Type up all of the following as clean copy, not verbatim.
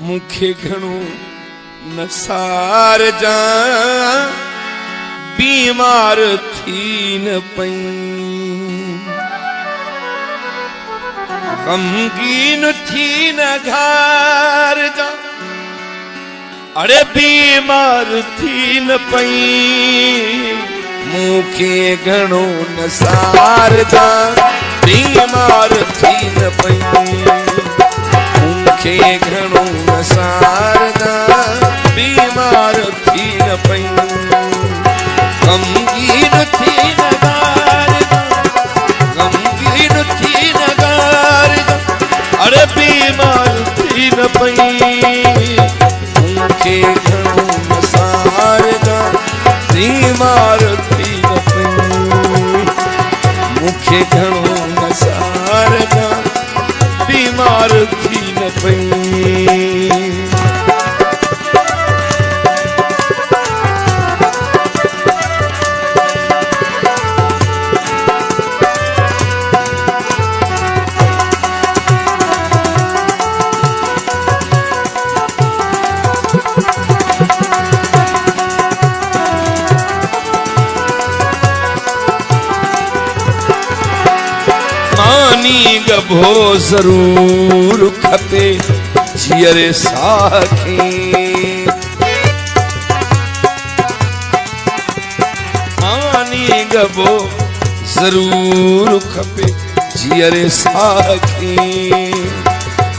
मुखे घणो नसार जा बीमार थी न पई गमगीन थी न घर जा अरे बीमार थी न पई मुखे घणो नसार जा बीमार थी न पई मुखे घणो नसार जा बीमार थी न पई गमगीन थी न घर गमगीन थी न घर अरे बीमार थी न पई मुखे घणो नसार जा बीमार थी न पई मुखे घणो नसार जा बीमार थी न पई गभो जरूर खपे जियरे साखी मानी गभो जरूर खपे जियरे साखी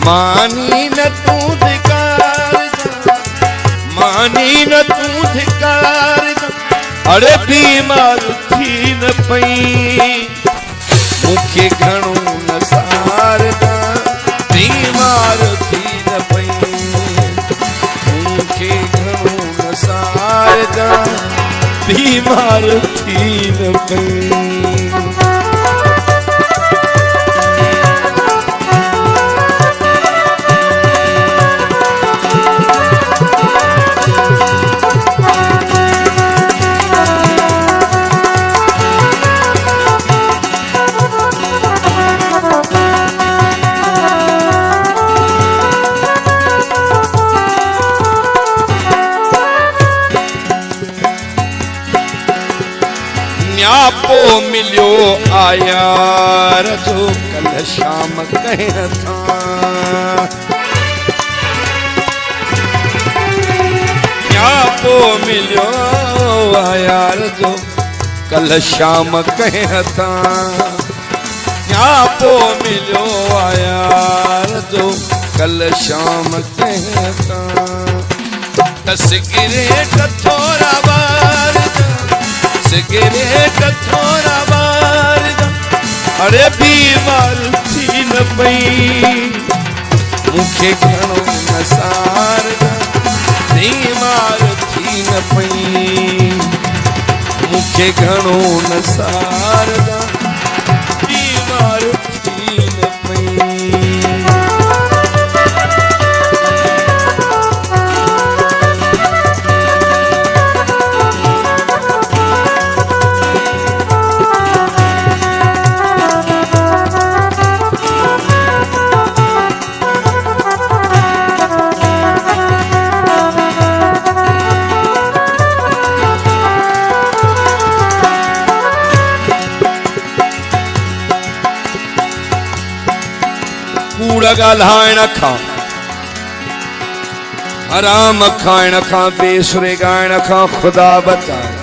मानी न तू धिकार मानी न तू धिकार अरे बीमार थी न पई मुखे घणो नसार जा बीमार थी न पई मुखे घणो नसार जा बीमार थी न पई न्यापो मिलियो आयार जो कल शाम कह था न्यापो मिलियो आयार जो कल शाम कह था न्यापो मिलियो आयार जो कल शाम कह था सिगरेट थोड़ा बार सिगरेट थोड़ा बार अरे बीमार थी न पई मुखे घणो नसार बीमार थी न पई मुखे घणो नसार बीमार थी न पई कूड़ा ॻाल्हाइण खां हराम खाइण खां बेसुरे ॻाइण खां ख़ुदा बचाए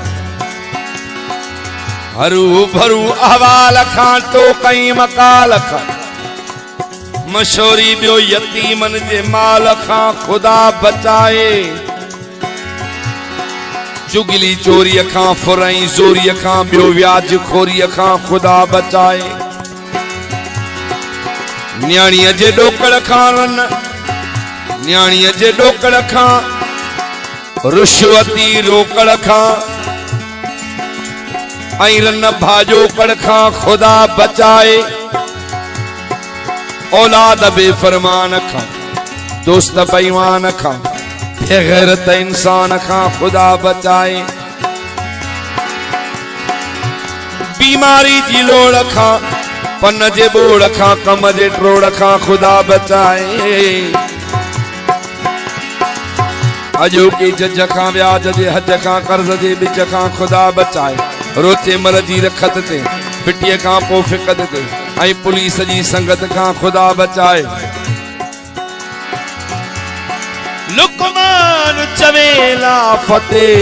हरू भरू अहवाल खां तो कई मकाल खां मशोरी ॿियो यतीमन जे माल खां ख़ुदा बचाए चुगली चोरीअ खां फुरई ज़ोरीअ खां ॿियो व्याज खोरीअ खां ख़ुदा बचाए न्याणीअ जे ॾोकड़ खां न्याणीअ जे ॾोकड़ खां रुश्वती रोकड़ खां ऐं रन भाॼोकड़ खां ख़ुदा बचाए औलाद बेफ़रमान खां दोस्त बेईमान खां बेग़ैरत इंसान खां ख़ुदा बचाए बीमारी जी लोड़ खां पन जे बोड़ खां कम जे ट्रोड़ खां ख़ुदा बचाए अजो के जज खां व्याज जे हज खां कर्ज जे बिच खां खुदा बचाए रोचे मर जी रखत ते पिटीअ खां पोइ फिकत ते ऐं पुलिस जी संगत खां खुदा बचाए। लुकमान चवेला फतेह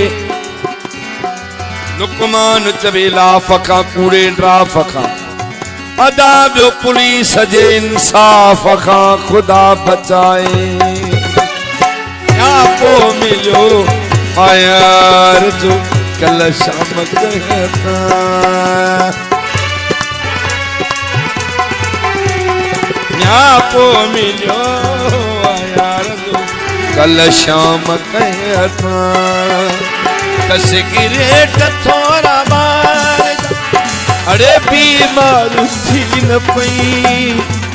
लुकमान चवेला फखा कूड़े ड्राफ खां अदा बियो पुलिस जे इंसाफ खां खुदा बचाए। पो मिलो आयार जो कल शाम कहता पो मिलो आयार जो कल शाम कहता कस गिरेट थोड़ा बार अरे बीमार थी न पई